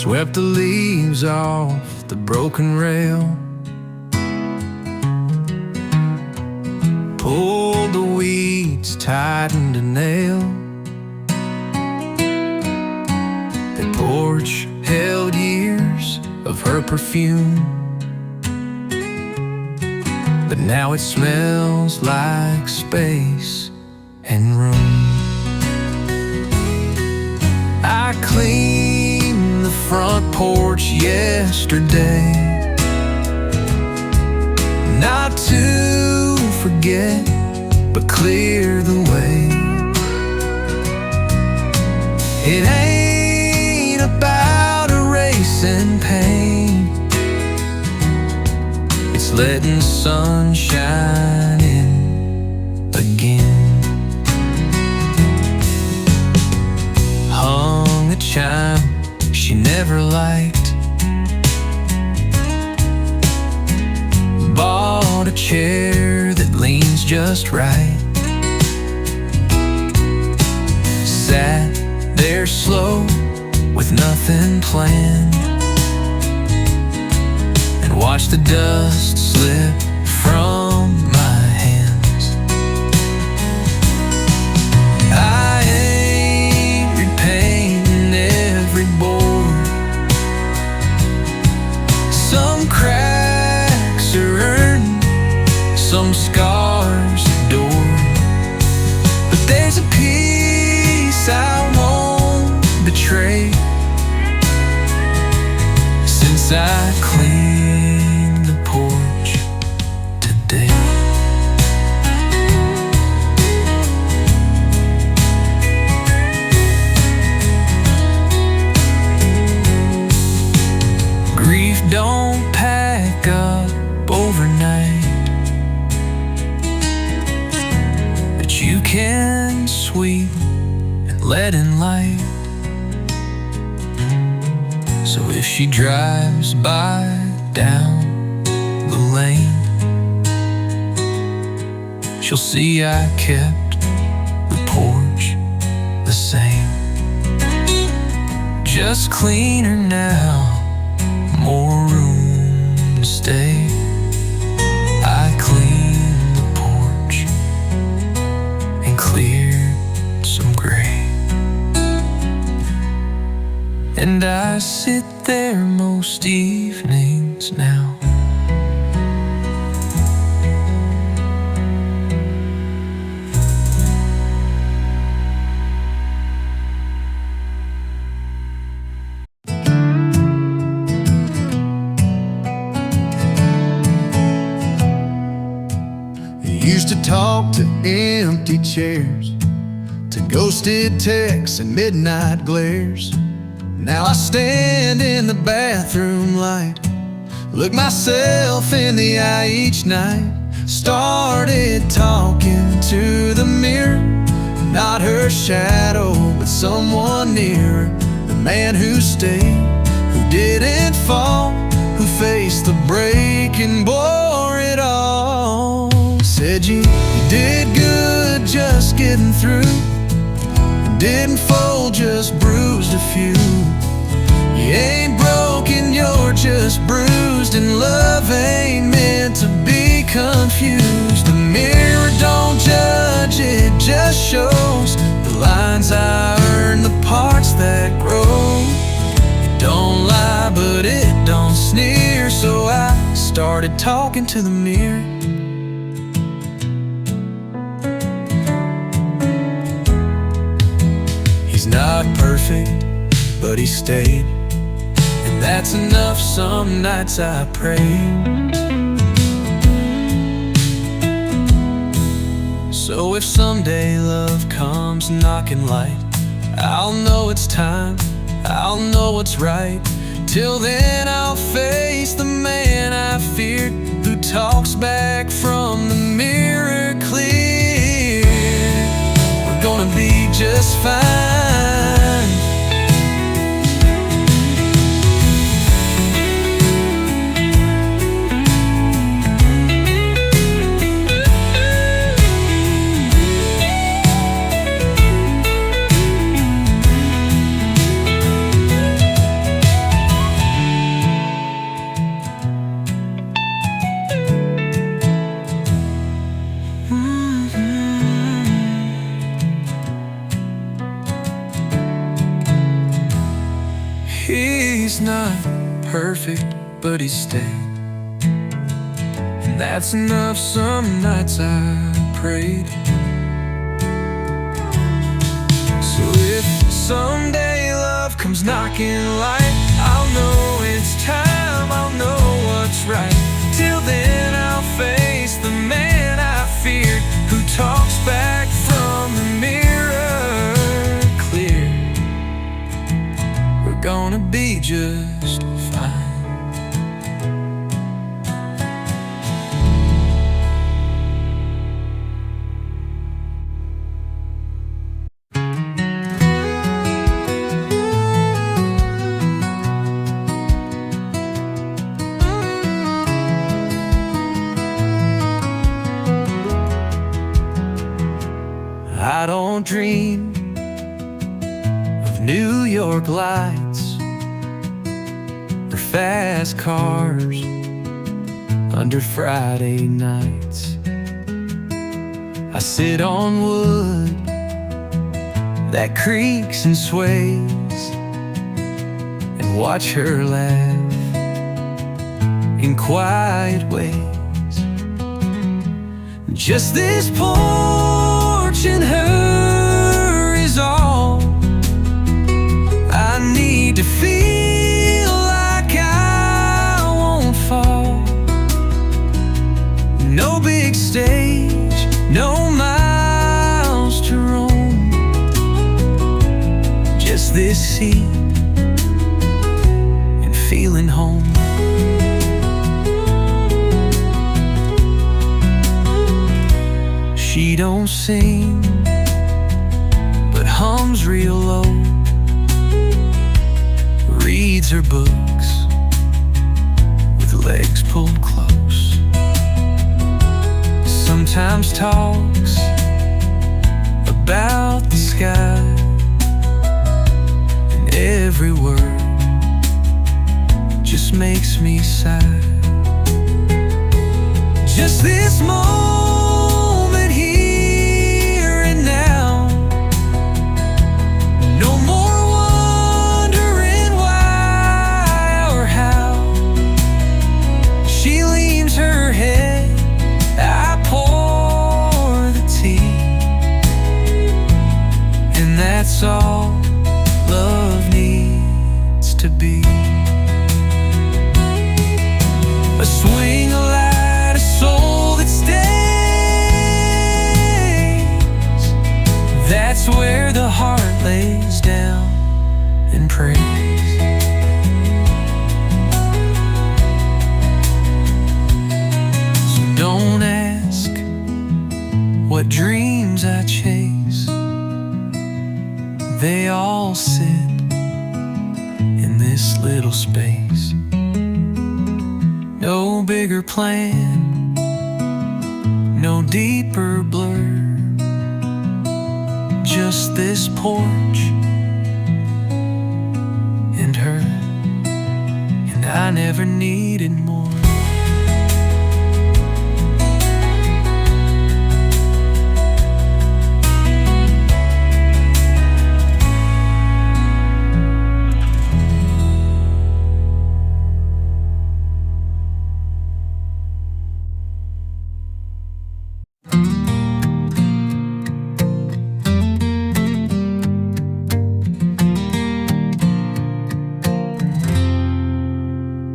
Swept the leaves off the broken rail, pulled the weeds, tightened a nail. The porch held years of her perfume, but now it smells like space and room. I cleaned the front porch yesterday, not to forget, but clear the way. It ain't about erasing pain, it's letting sun shine in again. Hung a chime she never liked, bought a chair that leans just right, sat there slow with nothing planned, and watched the dust slip from my hands. I ain't repainting every board, some cracks are earned, some scars adored, but there's a piece I won't betray since I cleaned the porch today. Grief don't pack up overnight, but you can sweep and let in light. So if she drives by down the lane, she'll see I kept the porch the same. Just cleaner now, more room to stay. I cleaned the porch and cleared some gray, and I sit there most evenings now. Used to talk to empty chairs, to ghosted texts and midnight glares. Now I stand in the bathroom light, look myself in the eye each night. Started talking to the mirror, not her shadow, but someone nearer. The man who stayed, who didn't fall, who faced the break and bore it all. Said you did good just getting through, didn't fold, just bruised a few. You ain't broken, you're just bruised, and love ain't meant to be confused. The mirror don't judge, it just shows the lines I earn, the parts that grow. It don't lie, but it don't sneer, so I started talking to the mirror. He's not perfect, but he stayed, and that's enough. Some nights I pray. So if someday love comes knocking light, I'll know it's time, I'll know what's right. Till then I'll face the man I feared, who talks back from the mirror clear. We're gonna be just fine. He's not perfect, but he's steady, and that's enough. Some nights I prayed. So if someday love comes knocking light, I'll know it's time, I'll know what's right. Till then I'll face the man I feared, who talks back from the mirror clear. We're gonna be just fine. I don't dream of New York lights or fast cars under Friday nights. I sit on wood that creaks and sways and watch her laugh in quiet ways. Just this porch and her is all I need to feel like I won't fall. No big stage, no miles to roam, just this seat and feeling home. She don't sing, but hums real low, reads her books with legs pulled close, sometimes talks about the sky, and every word just makes me sigh. Just this moment here and now, no more wondering why or how. She leans her head, I pour the tea, and that's all love needs to be. A swing, a light, a soul that stays. That's where the heart lays down and prays. So don't ask what dreams I chase. They all sit in this little space. No bigger plan, no deeper blur, just this porch and her, and I never needed more.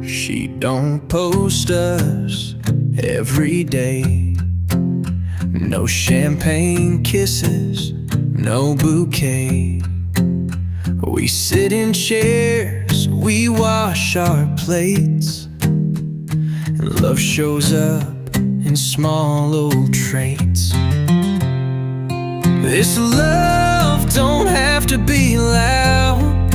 She don't post us every day, no champagne kisses, no bouquet. We sit in chairs, we wash our plates, and love shows up in small old traits. This love don't have to be loud,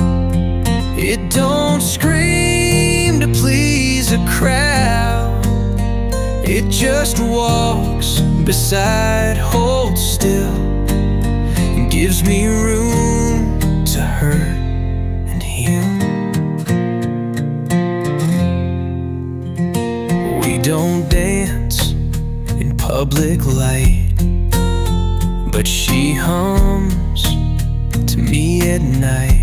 it don't scream to please a crowd. It just walks beside, holds still, and gives me room to hurt and heal. We don't dance in public light, but she hums to me at night.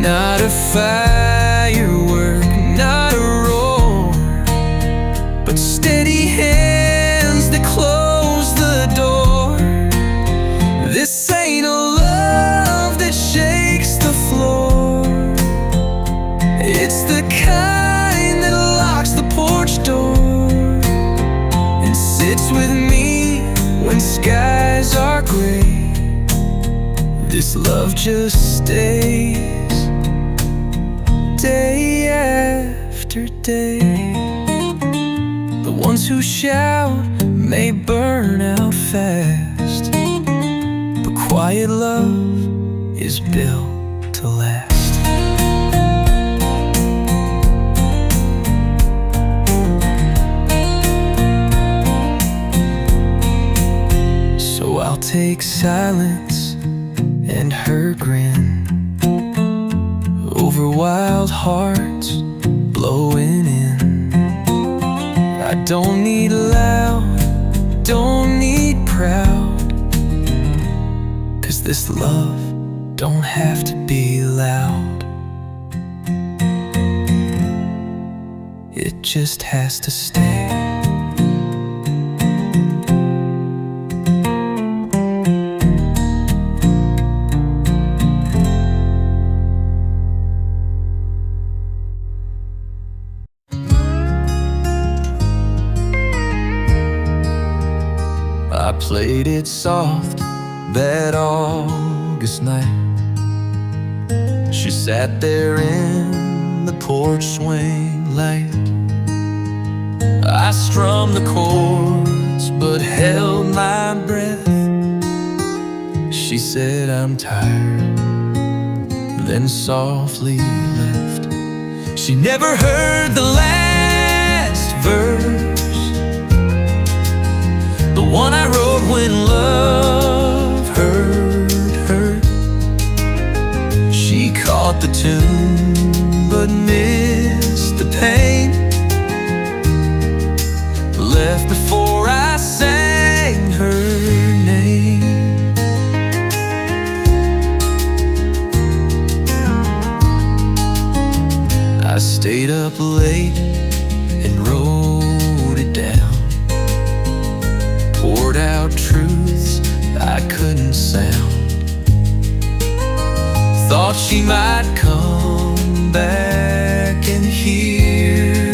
Not a firework, not a roar, but steady hands that close the door. This ain't a love that shakes the floor. It's the kind that locks the porch door and sits with me when skies are gray. This love just stays day after day. The ones who shout may burn out fast, but quiet love is built to last. So I'll take silence and her grin over wild hearts blowing in. I don't need loud, don't need proud, 'cause this love don't have to be loud. It just has to stay. I played it soft that August night. She sat there in the porch swing light. I strummed the chords but held my breath. She said, "I'm tired," then softly left. She never heard the last verse, the one I wrote when love hurt. She caught the tune but missed the pain, left before I sang her name. I stayed up late and wrote it down, poured out truths I couldn't sound. Thought she might come back and hear,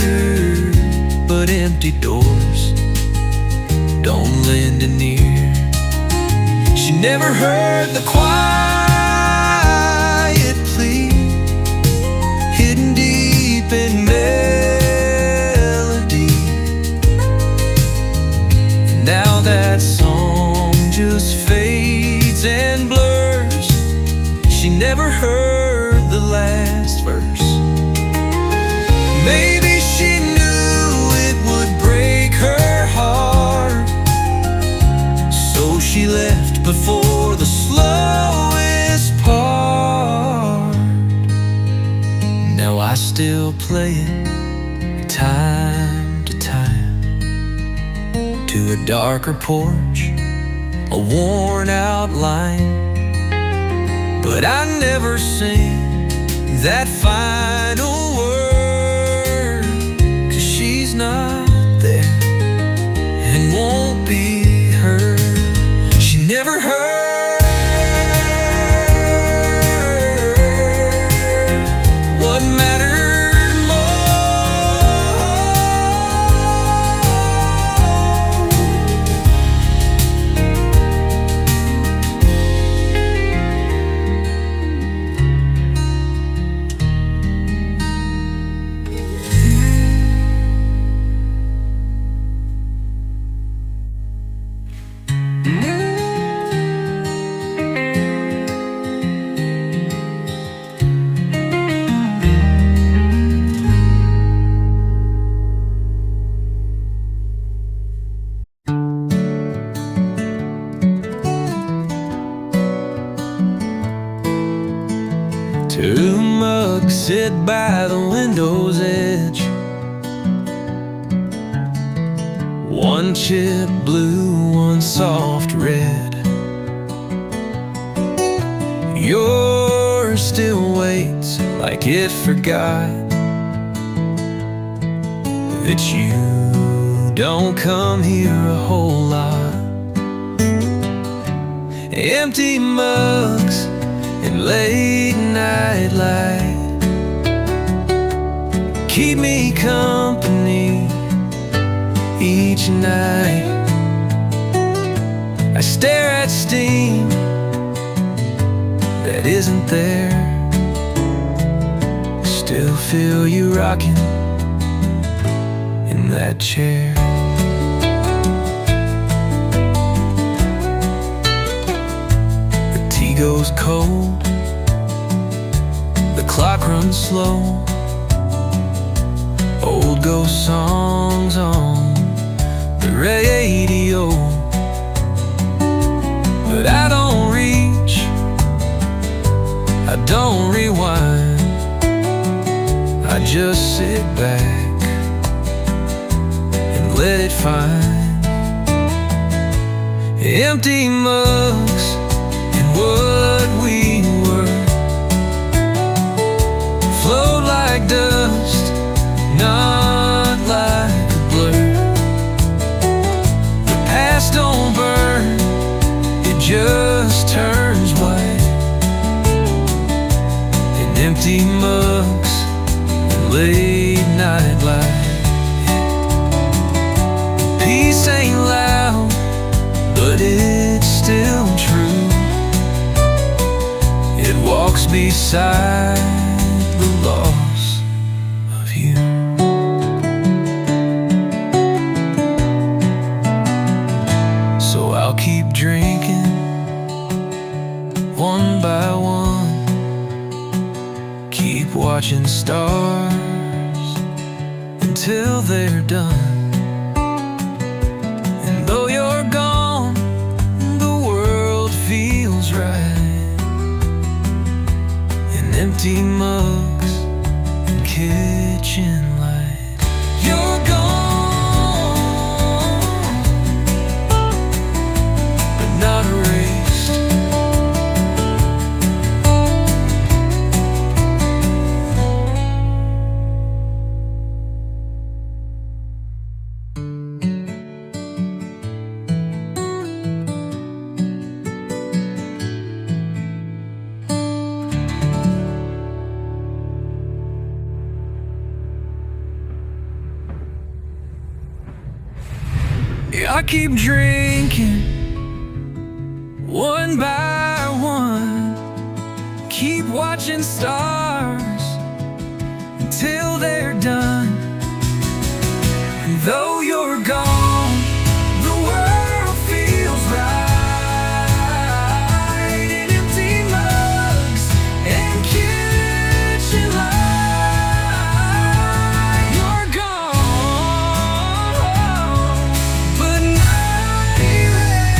but empty doors don't lend an ear. She never heard the quiet plea hidden deep in melody. Now that song just fades and blurs. She never heard the last verse. Maybe she knew it would break her heart, so she left before the slowest part. Now I still play it time to time, to a darker porch, a worn out line. But I never sing that final word, 'cause she's not there and won't be heard. She never heard what mattered Two mugs sit by the window's edge, one chip blue, one soft red. Yours still waits like like it forgot that you don't come here a whole lot. Empty mugs and late night light keep me company each night. I stare at steam that isn't there, still feel you rocking in that chair. The tea goes cold, the clock runs slow, old ghost songs on the radio. But I don't reach, I don't rewind, I just sit back and let it find. Empty mugs and what we were float like dust, not like a blur. The past don't burn, it just turns white. In empty mugs and late night light. Peace ain't loud, but it's still true. It walks beside the loss of you. So I'll keep drinking one by one, keep watching stars until they're done. And though you're gone, the world feels right. In empty mugs and kitchen light. You're gone, but not erased. Yeah, I keep drinking one by one, keep watching stars until they're done. And though you're gone, the world feels right. In empty mugs and kitchen light. You're gone, but not erased.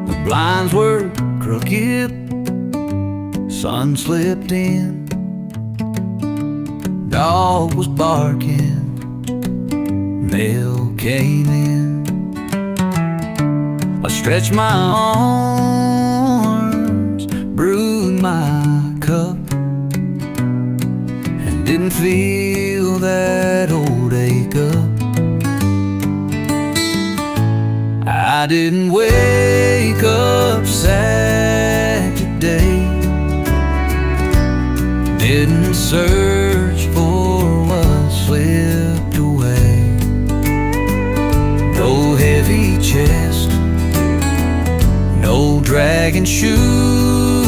The blinds were crooked, sun slipped in, dog was barking, mail came in. I stretched my arms, brewed my cup, and didn't feel that old ache up. I didn't wake up sad today, didn't search for what slipped away. No heavy chest, no dragging shoes,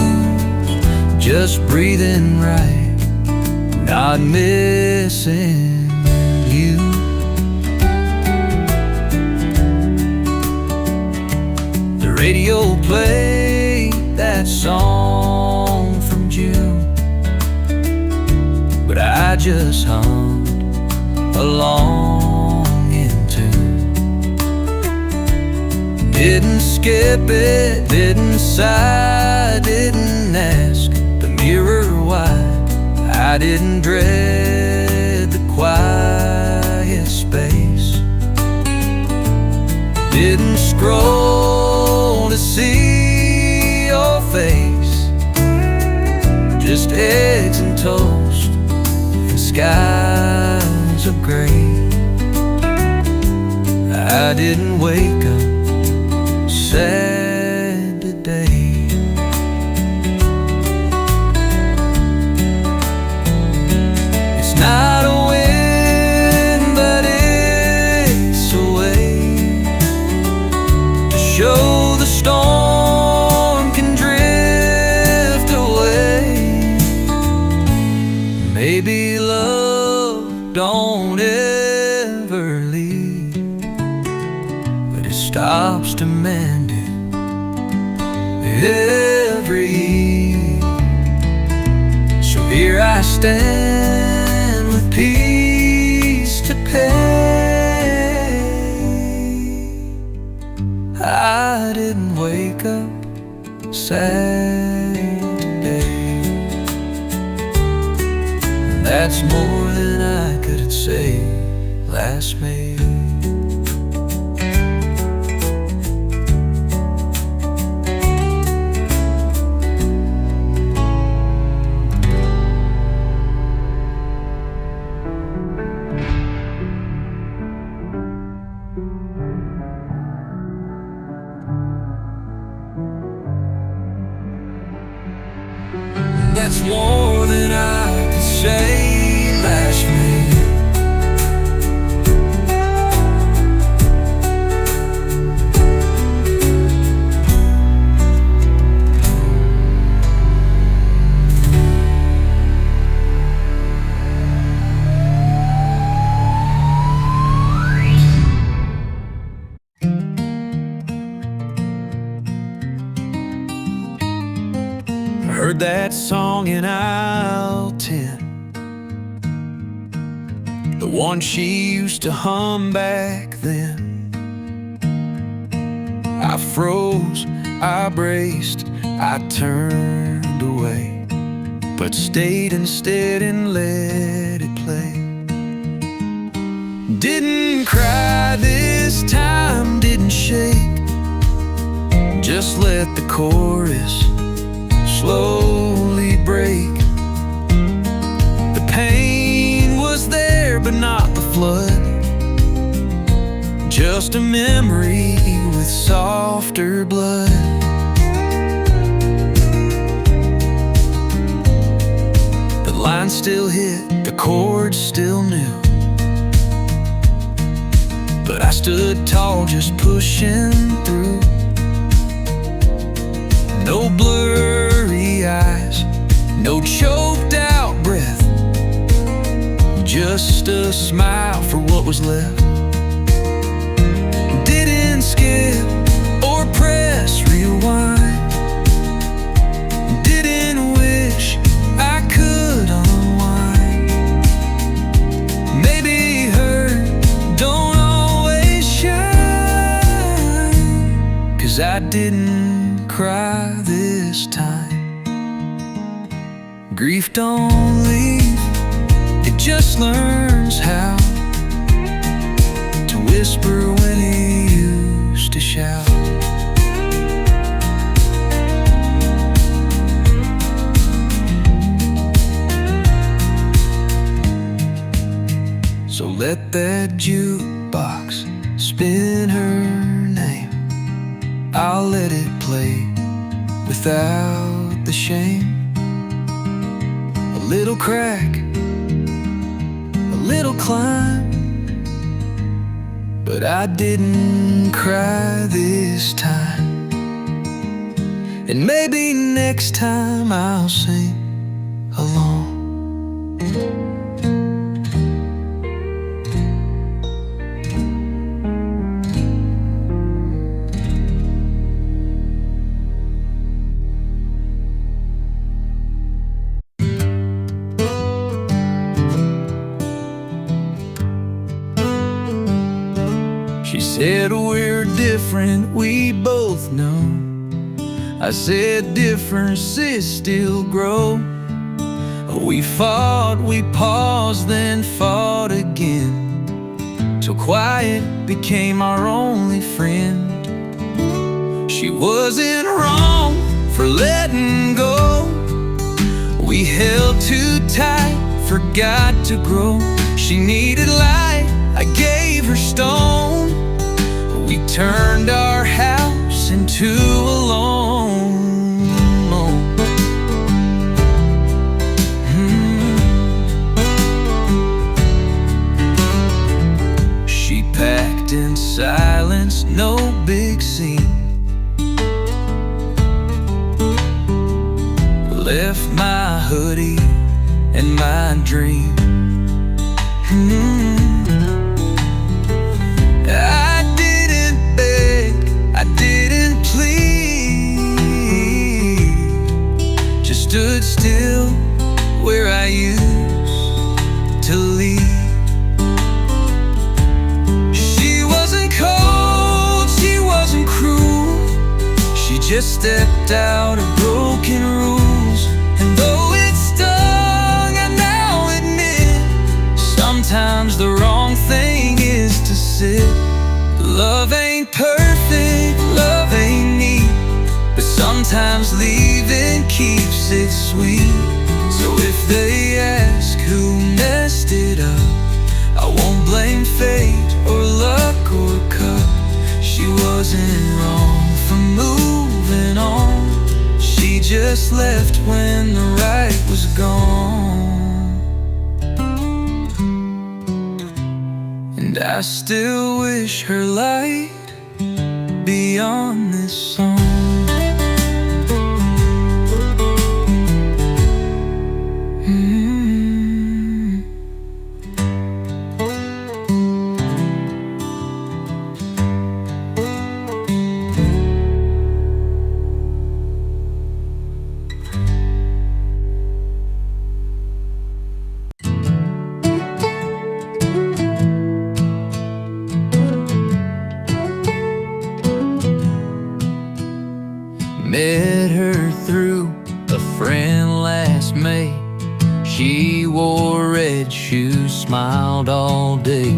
just breathing right, not missing you. The radio played that song from June, but I just hummed along in tune. Didn't skip it, didn't sigh, didn't ask the mirror why. I didn't dread the quiet space, didn't scroll to see your face, just eggs and toast and skies of gray. I didn't wake up sad today. It's not a win, but it's a way to show the storm can drift away. Maybe love don't ever leave, but it stops demanding every eve. So here I stand with peace to pay. I didn't wake up sad today. That's more than I could say last May. That's more than I could say last May. I heard that song in aisle 10, the one she used to hum back then. I froze, I braced, I turned away, but stayed instead and let it play. Didn't cry this time, didn't shake, just let the chorus slowly break. The pain was there, but not the flood, just a memory with softer blood. The line still hit, the chords still new, but I stood tall, just pushing through. No blurry eyes, no choked out breath, just a smile for what was left. Didn't skip or press rewind, didn't wish I could unwind. Maybe hurt don't always shine, 'cause I didn't cry this time. Grief don't leave, it just learns how to whisper when it used to shout. So let that jukebox spin her name, I'll let it play without the shame. A little crack, a little climb, but I didn't cry this time. And maybe next time I'll sing along. She said we're different, we both know. I said differences still grow. We fought, we paused, then fought again, till quiet became our only friend. She wasn't wrong for letting go. We held too tight, forgot to grow. She needed light, I gave her stone. We turned our house into a lone. She packed in silence, no big scene. Left my hoodie and my dream. I didn't beg, I didn't plead, just stood still where I used to lead. She wasn't cold, she wasn't cruel, she just stepped out of broken rules. And though it stung, I now admit, sometimes the wrong thing is to sit. Love ain't perfect, love ain't neat, but sometimes leaving keeps it sweet. So if they ask who messed it up, I won't blame fate or luck or cup. She wasn't wrong for moving on, she just left when the right was gone. And I still wish her light beyond this song. Met her through a friend last May. She wore red shoes, smiled all day.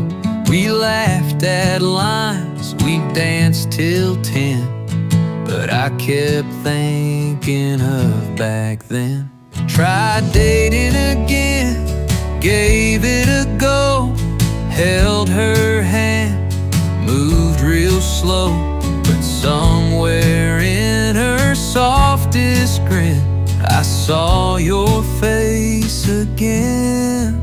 We laughed at lines, we danced till 10. But I kept thinking of back then. Tried dating again, gave it a go. Held her hand, moved real slow. But somewhere in her softest grin, I saw your face again.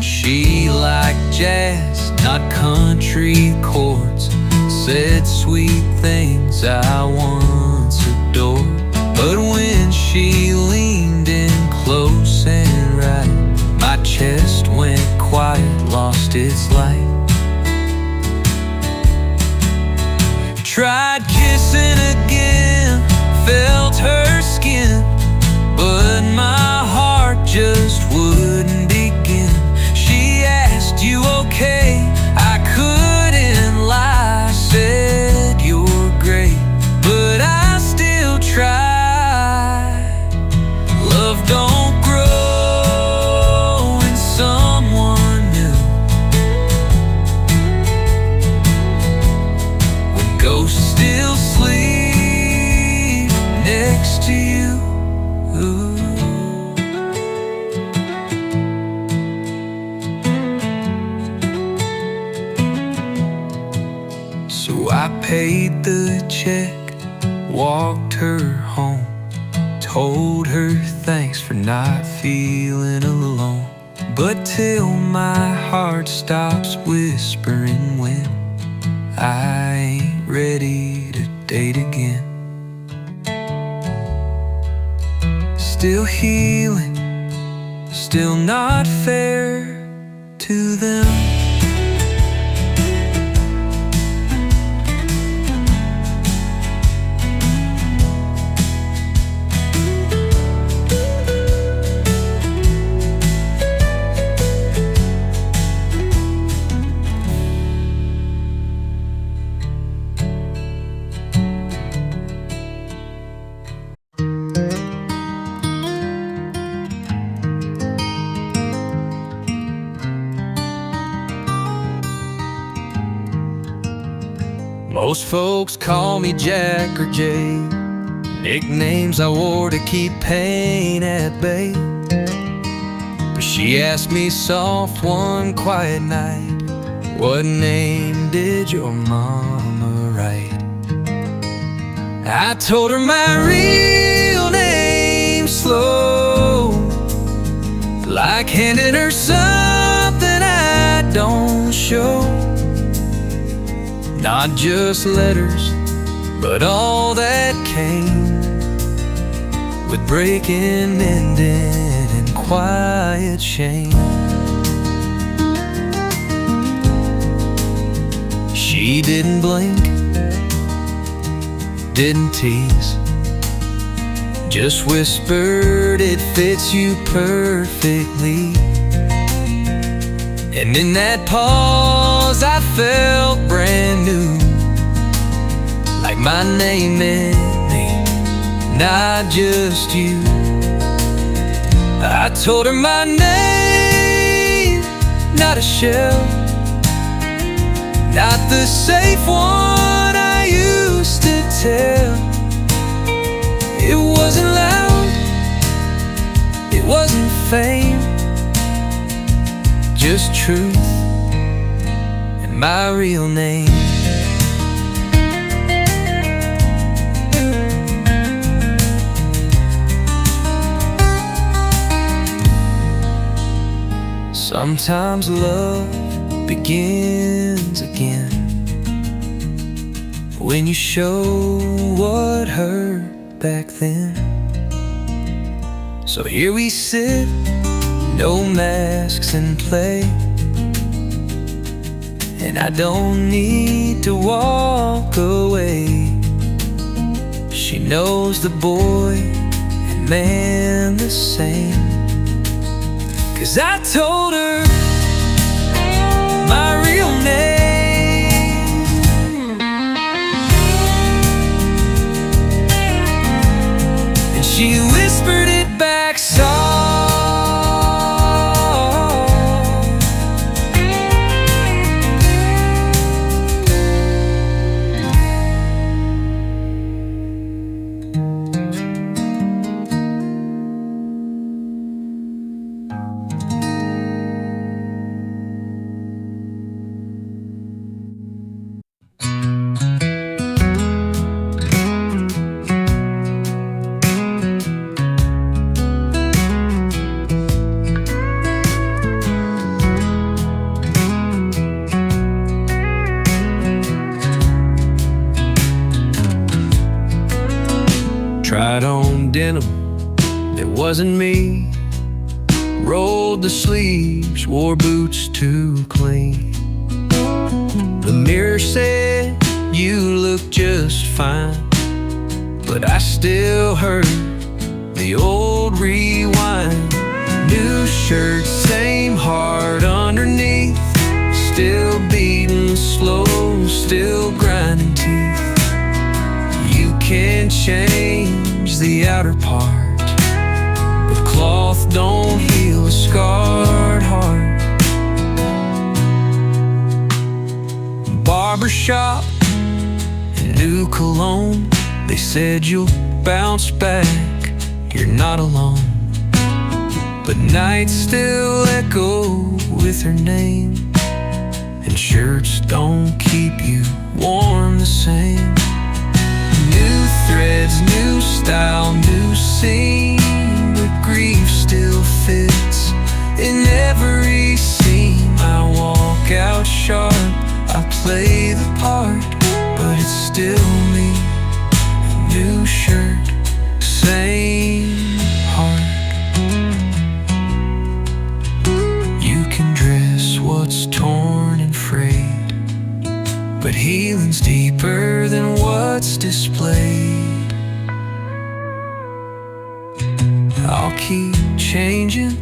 She liked jazz, not country chords, said sweet things I once adored. But when she leaned in close and right, my chest went quiet, lost its light. Tried kissing again, felt her skin, but my heart just wouldn't begin. She asked, "You okay?" I couldn't lie, said, "You're great," but I still tried. Love don't grow in someone new. When ghosts still sleep next to you. So I paid the check, walked her home, told her thanks for not feeling alone. But till my heart stops whispering when I ain't ready to date again. Still healing, still not fair to them. Most folks call me Jack or Jay, nicknames I wore to keep pain at bay. But she asked me soft one quiet night, what name did your mama write? I told her my real name slow, like handing her something I don't show. Not just letters, but all that came with breaking, mending, and quiet shame. She didn't blink, didn't tease, just whispered, it fits you perfectly. And in that pause I felt brand new, like my name meant me, not just you. I told her my name, not a shell, not the safe one I used to tell. It wasn't loud, it wasn't fame, just truth and my real name. Sometimes love begins again when you show what hurt back then. So here we sit, no masks in play, and I don't need to walk away. She knows the boy and man the same, 'cause I told her my real name, and she whispered it back soft. Tried on denim, it wasn't me. Rolled the sleeves, wore boots too clean. The mirror said, you look just fine, but I still heard the old rewind. New shirt, same heart underneath, still beating slow, still grinding teeth. You can't change the outer part, but cloth don't heal a scarred heart. Barbershop and new cologne, they said you'll bounce back, you're not alone. But nights still echo with her name, and shirts don't keep you warm the same. New threads, new style, new scene, but grief still fits in every seam. I walk out sharp, I play the part, but it's still me. New shirt, same heart. You can dress what's torn and frayed, but healing's deeper than what's displayed. I'll keep changing,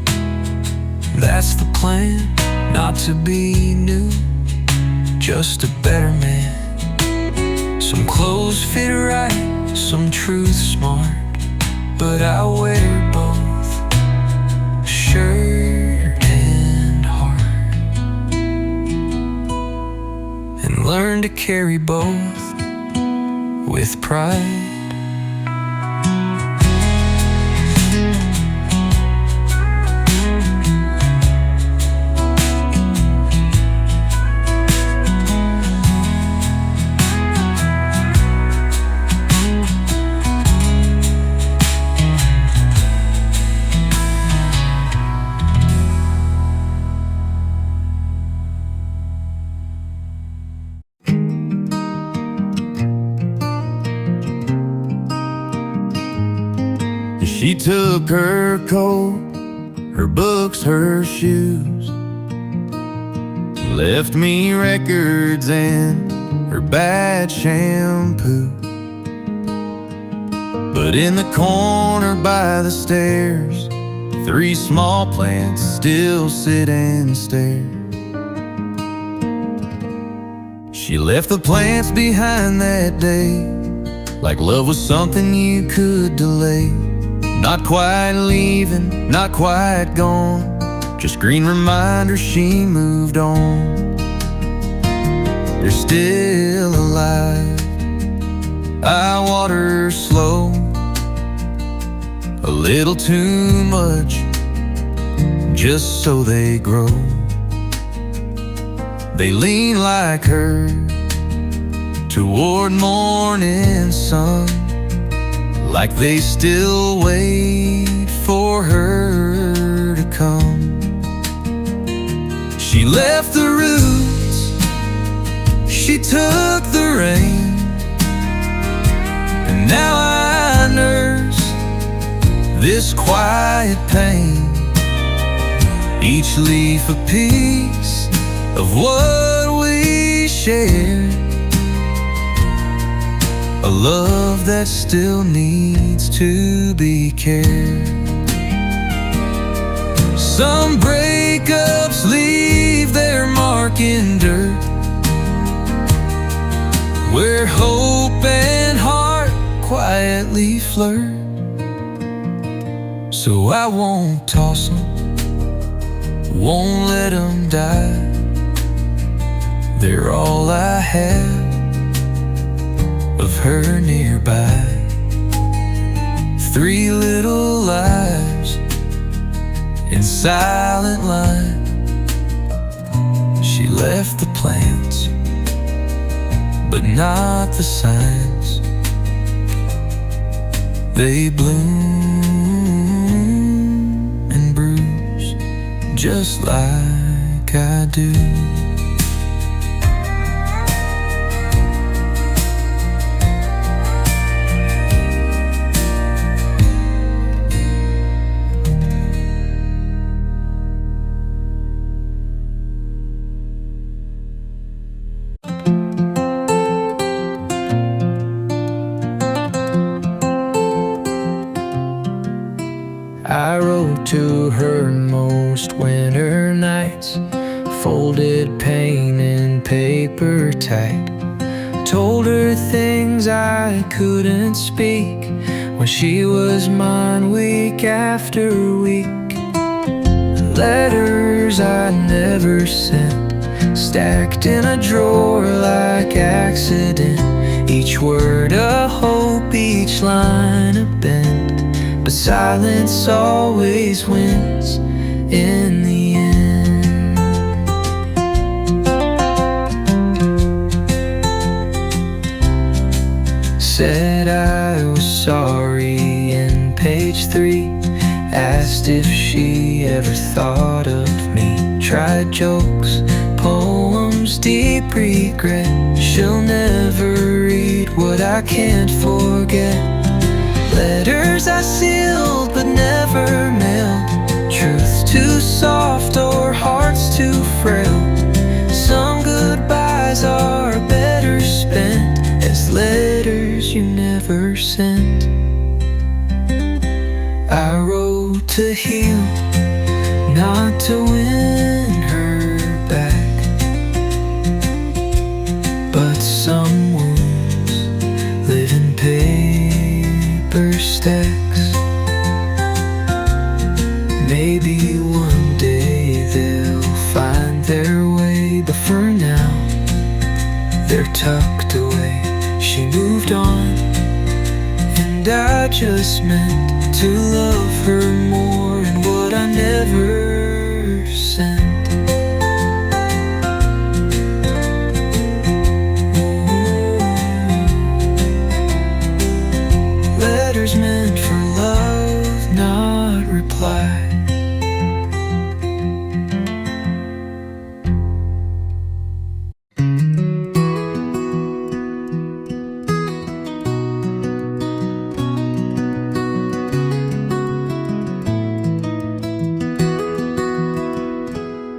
that's the plan. Not to be new, just a better man. Some clothes fit right, some truth smart, but I wear both, shirt and heart, and learn to carry both with pride. She took her coat, her books, her shoes, left me records and her bad shampoo. But in the corner by the stairs, 3 small plants still sit and stare. She left the plants behind that day, like love was something you could delay. Not quite leaving, not quite gone, just green reminders she moved on. They're still alive, I water slow, a little too much, just so they grow. They lean like her toward morning sun, like they still wait for her to come. She left the roots, she took the rain, and now I nurse this quiet pain. Each leaf a piece of what we shared, a love that still needs to be cared. Some breakups leave their mark in dirt, where hope and heart quietly flirt. So I won't toss them, won't let them die. They're all I have of her nearby. 3 little lives in silent line. She left the plants, but not the signs. They bloom and bruise just like I do. I wrote to her most winter nights, folded pain in paper tight. Told her things I couldn't speak when she was mine week after week. Letters I never sent, stacked in a drawer like accident. Each word a hope, each line a bend, but silence always wins in the end. Said I was sorry in page 3, asked if she ever thought of me. Tried jokes, poems, deep regret. She'll never read what I can't forget. Letters I sealed but never mailed, truth too soft or hearts too frail. Some goodbyes are better spent as letters you never sent. I wrote to heal, not to win her back, but some wounds live in paper stacks. Maybe one day they'll find their way, but for now they're tucked away. She moved on, and I just meant to love her more, and what I never sent. Letters meant for love, not reply.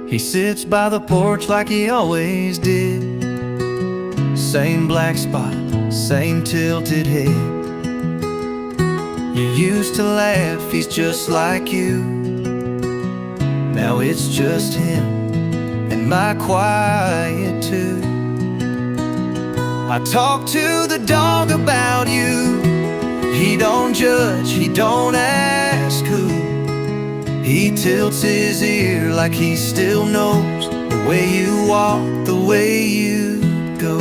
He sits by the porch like he always did. Same black spot, same tilted head. You used to laugh, he's just like you. Now it's just him and my quiet too. I talk to the dog about you. He don't judge, he don't ask who. He tilts his ear like he still knows the way you walk, the way you go.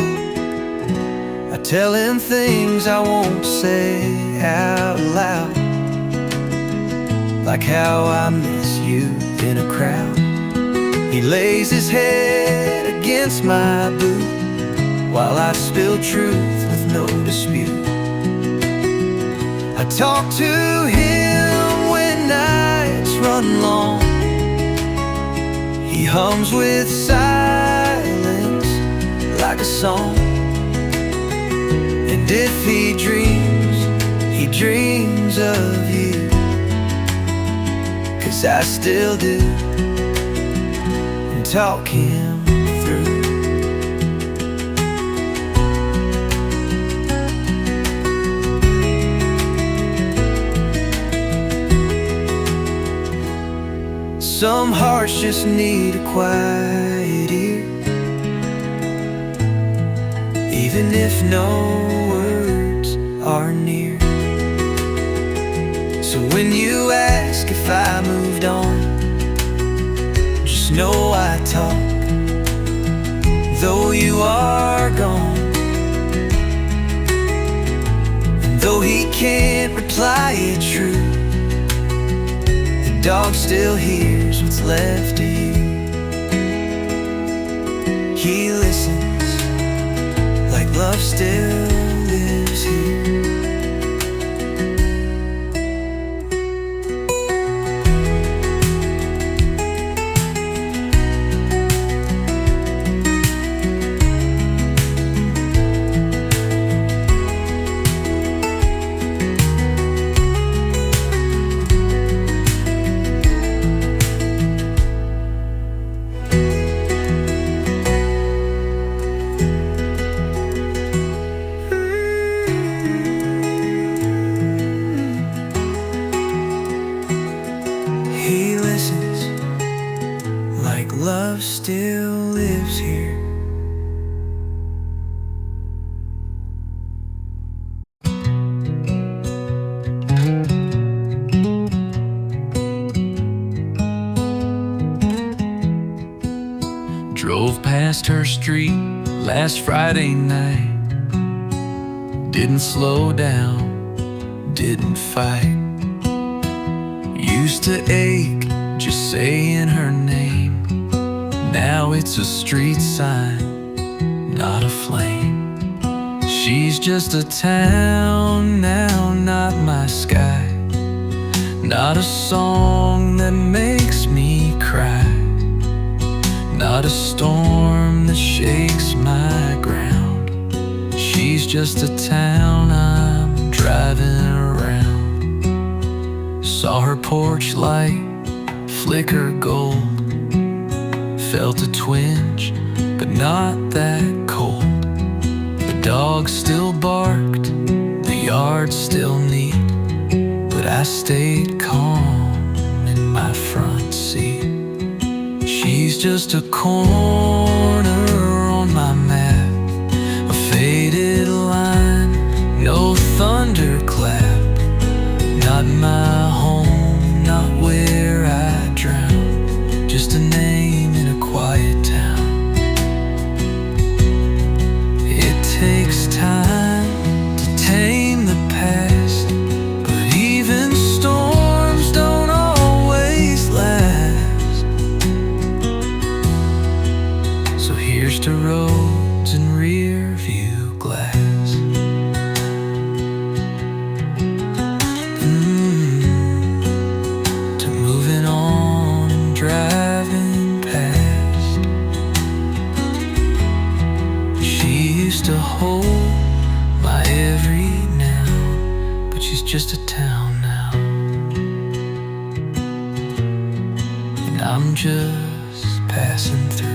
I tell him things I won't say out loud, like how I miss you in a crowd. He lays his head against my boot while I spill truth with no dispute. I talk to him when nights run long. He hums with silence like a song. And if he dreams of you, 'cause I still do, and talk him through. Some hearts just need a quiet ear, even if no words are near. So when you ask if I moved on, just know I talk, though you are gone. And though he can't reply it true, dog still hears what's left of you. He listens like love still lives here. He listens like love still lives here. Drove past her street last Friday night. Didn't slow down, didn't fight. Used to ache just saying her name. Now it's a street sign, not a flame. She's just a town now, not my sky. Not a song that makes me cry. Not a storm that shakes my ground. She's just a town I'm driving around. Saw her porch light flicker gold. Felt a twinge, but not that cold. The dog still barked, the yard still neat, but I stayed calm in my front seat. She's just a corner on my map, a faded line, no thunderclap. Not my home, not where I drown, just a name in a quiet town. It to roads and rear view glass. To moving on and driving past. She used to hold my every now, but she's just a town now, and I'm just passing through.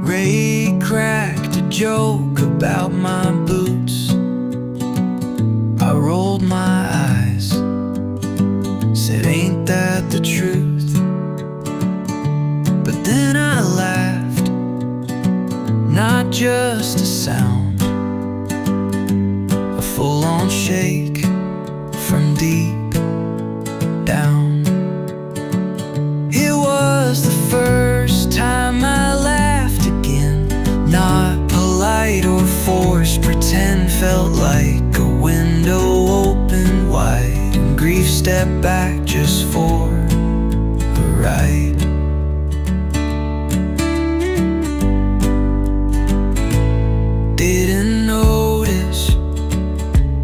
Ray cracked a joke about my boots. I rolled my eyes, said, ain't that the truth? But then I laughed, not just a sound, a full-on shake from deep down. It was the first time I laughed again, not polite or forced pretend. Felt like a window opened wide, and grief stepped back just for a ride. Didn't notice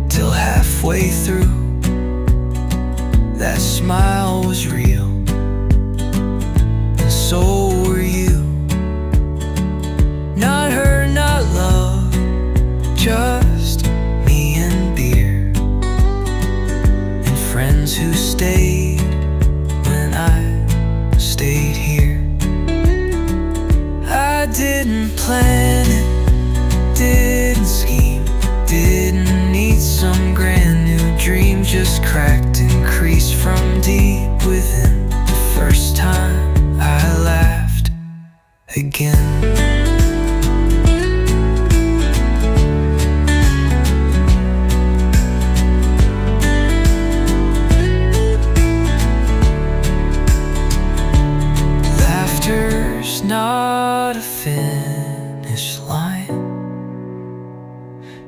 till halfway through, that smile was real, and so were you. Not her, not love, just me and beer, and friends who stayed when I stayed here. I didn't plan it, didn't scheme, didn't need some grand new dream. Just cracked and creased from deep within the first time I laughed again. Laughter's not a finish line,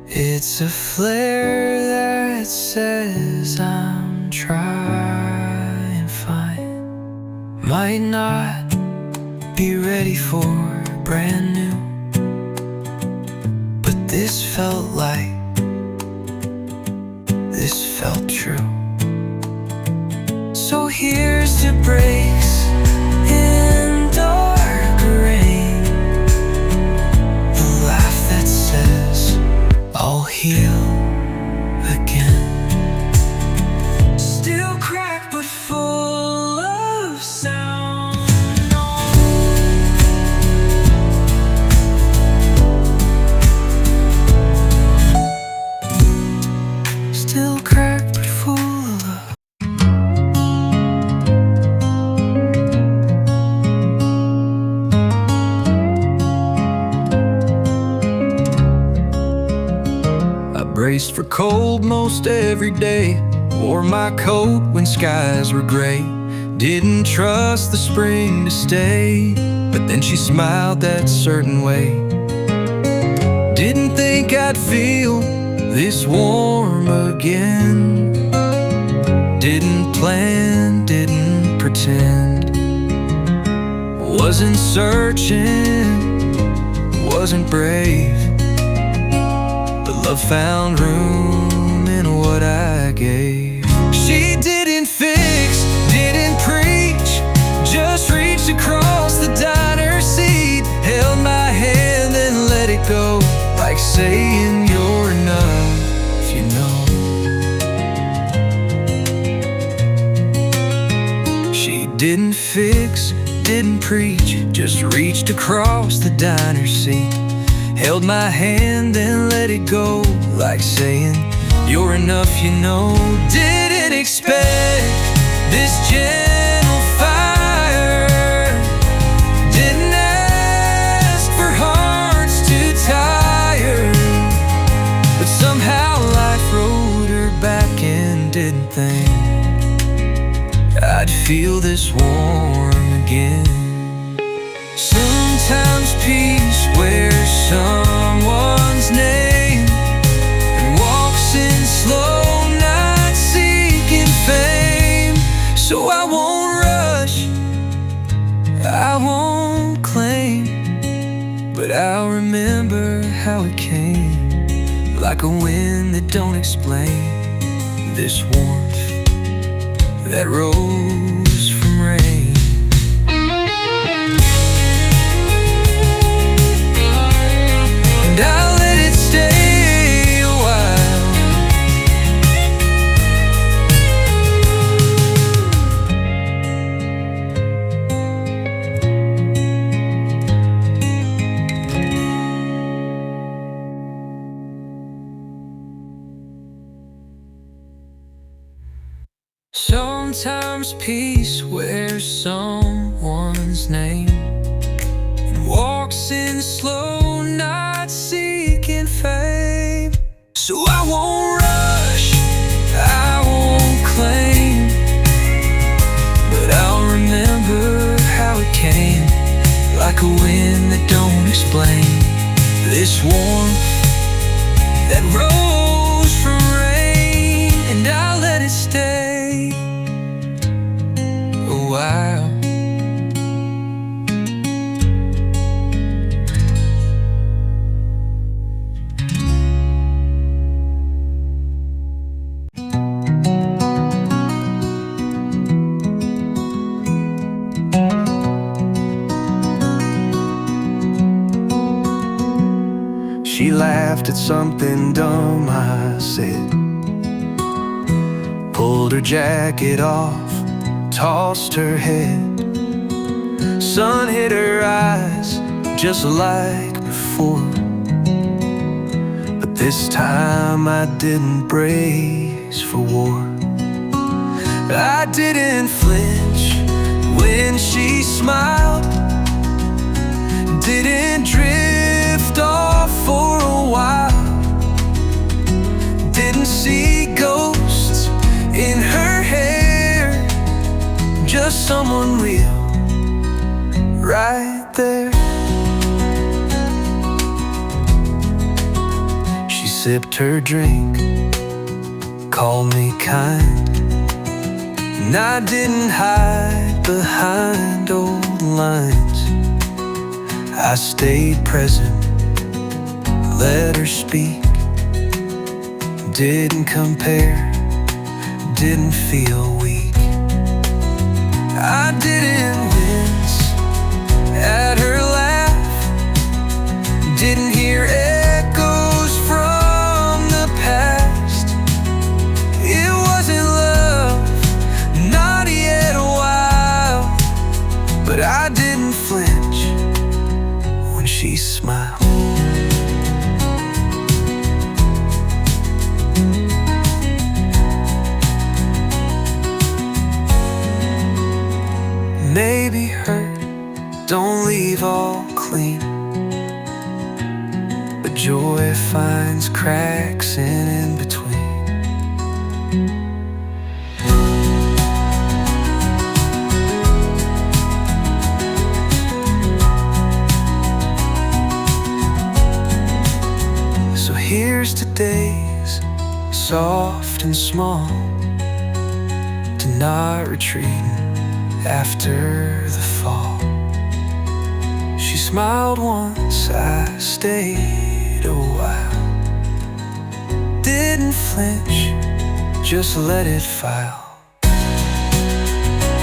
it's a flare that says I'm trying fine. Might not be ready for brand new, but this felt like, this felt true. So here's to breaks in dark rain, the laugh that says I'll heal again. Still cracked but full of sound. Still cracked but full of love. Braced for cold most every day, wore my coat when skies were gray. Didn't trust the spring to stay, but then she smiled that certain way. Didn't think I'd feel this warm again. Didn't plan, didn't pretend. Wasn't searching, wasn't brave. Love found room in what I gave. She didn't fix, didn't preach, just reached across the diner seat, held my hand and let it go, like saying you're enough, you know. She didn't fix, didn't preach, just reached across the diner seat, held my hand and let it go, like saying, you're enough, you know. Didn't expect this gentle fire, didn't feel this warm again. Sometimes peace wears someone's name and walks in slow, not seeking fame. So I won't rush, I won't claim, but I'll remember how it came, like a wind that don't explain. This warmth that rose from rain. And I'll let it stay a while. Sometimes peace wears someone's name and walks in slow, not seeking fame. So I won't rush, I won't claim, but I'll remember how it came, like a wind that don't explain. This warmth that rose from rain. And I'll let it stay a while. She laughed at something dumb I said, pulled her jacket off, tossed her head. Sun hit her eyes just like before, but this time I didn't brace for war. I didn't flinch when she smiled, didn't drift off for a while, didn't see ghosts in her hair, just someone real right there. She sipped her drink, called me kind, and I didn't hide behind old lines. I stayed present, let her speak, didn't compare, didn't feel weak. I didn't wince at her laugh, didn't hear echoes from the past. It wasn't love, not yet a while, but I didn't flinch when she smiled. Maybe hurt don't leave all clean, but joy finds cracks in between. So here's to days soft and small, to not retreating after the fall. She smiled once, I stayed a while, didn't flinch, just let it file.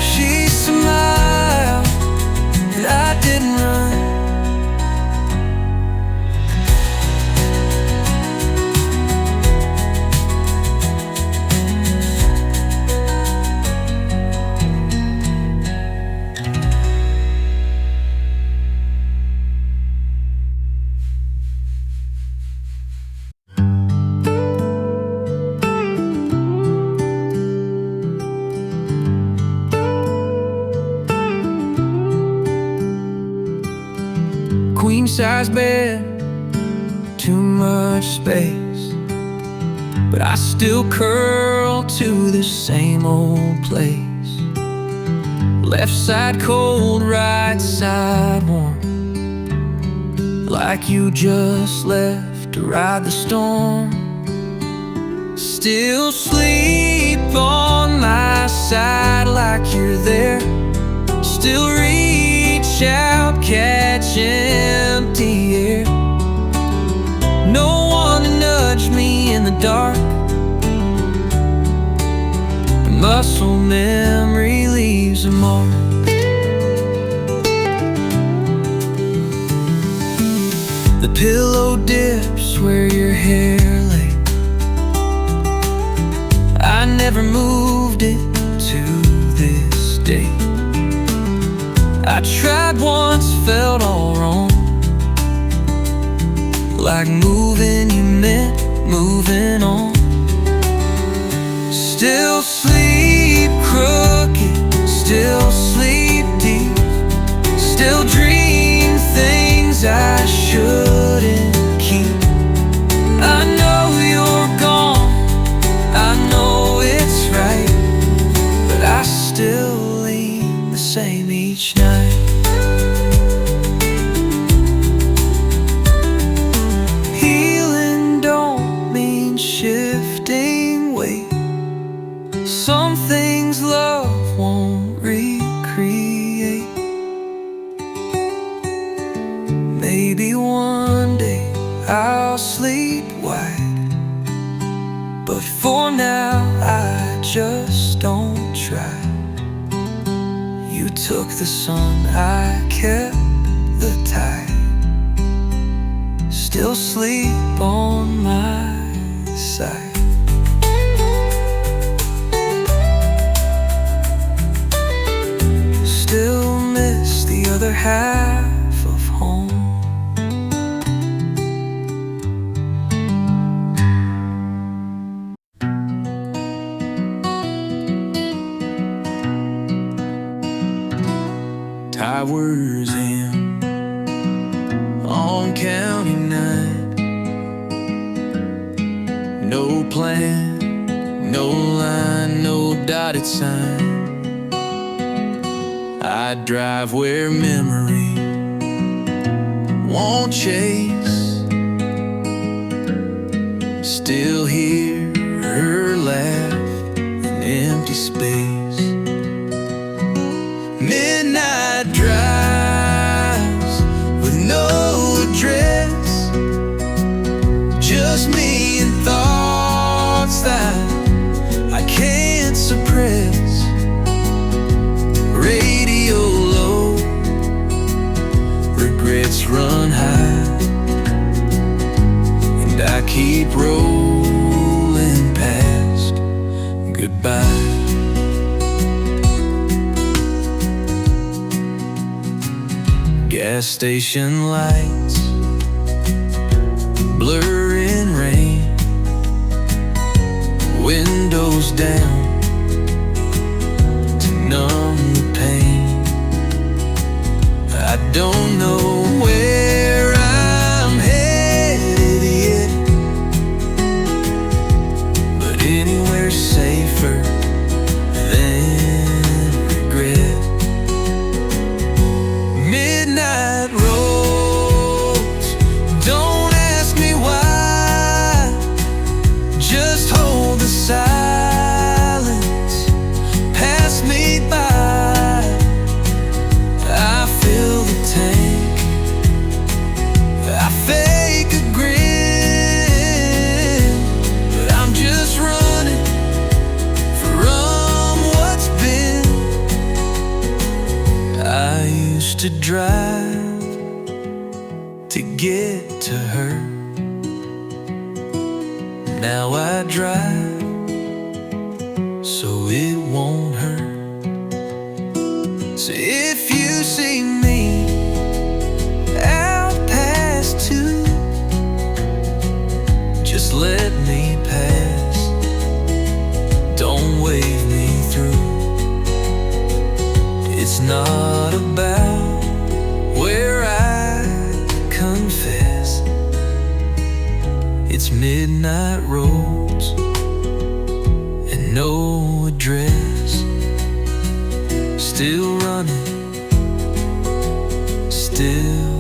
She smiled and I didn't run. Queen-size bed, too much space, but I still curl to the same old place. Left side cold, right side warm, like you just left to ride the storm. Still sleep on my side like you're there. Still reach out, catch empty air. No one to nudge me in the dark. Muscle memory leaves a mark. The pillow dips where your hair lay. I never moved it to this day. I tried once, felt all wrong, like moving you meant moving on. Still sleep crooked, still sleep deep, still dream things I shouldn't keep. I know you're gone, I know it's right, but I still lean the same each night. Healing don't mean shifting weight. Some things love won't recreate. Maybe one day I'll sleep wide, but for now I just don't try. You took the sun, I kept the tide. Still sleep on my side. Still miss the other half of home. Towers in on county night. No plan, no line, no dotted sign. I drive where memory won't chase. Still hear her laugh in empty space. Midnight drives with no address, just me and thoughts that I can't suppress. Radio low, regrets run high, and I keep rolling past goodbye. Gas station lights blur in rain, windows down to numb the pain. I don't know where I'm headed yet, but anywhere's safer than regret. Midnight roads, don't ask me why, just hold the silence, pass me by. I fill the tank, I fake a grin, but I'm just running from what's been. I used to drive to get to her. Now I drive so it won't hurt. So if you see me out past 2, just let me pass. Don't wave me through. It's not about where I confess. It's midnight roads and no address. still running, still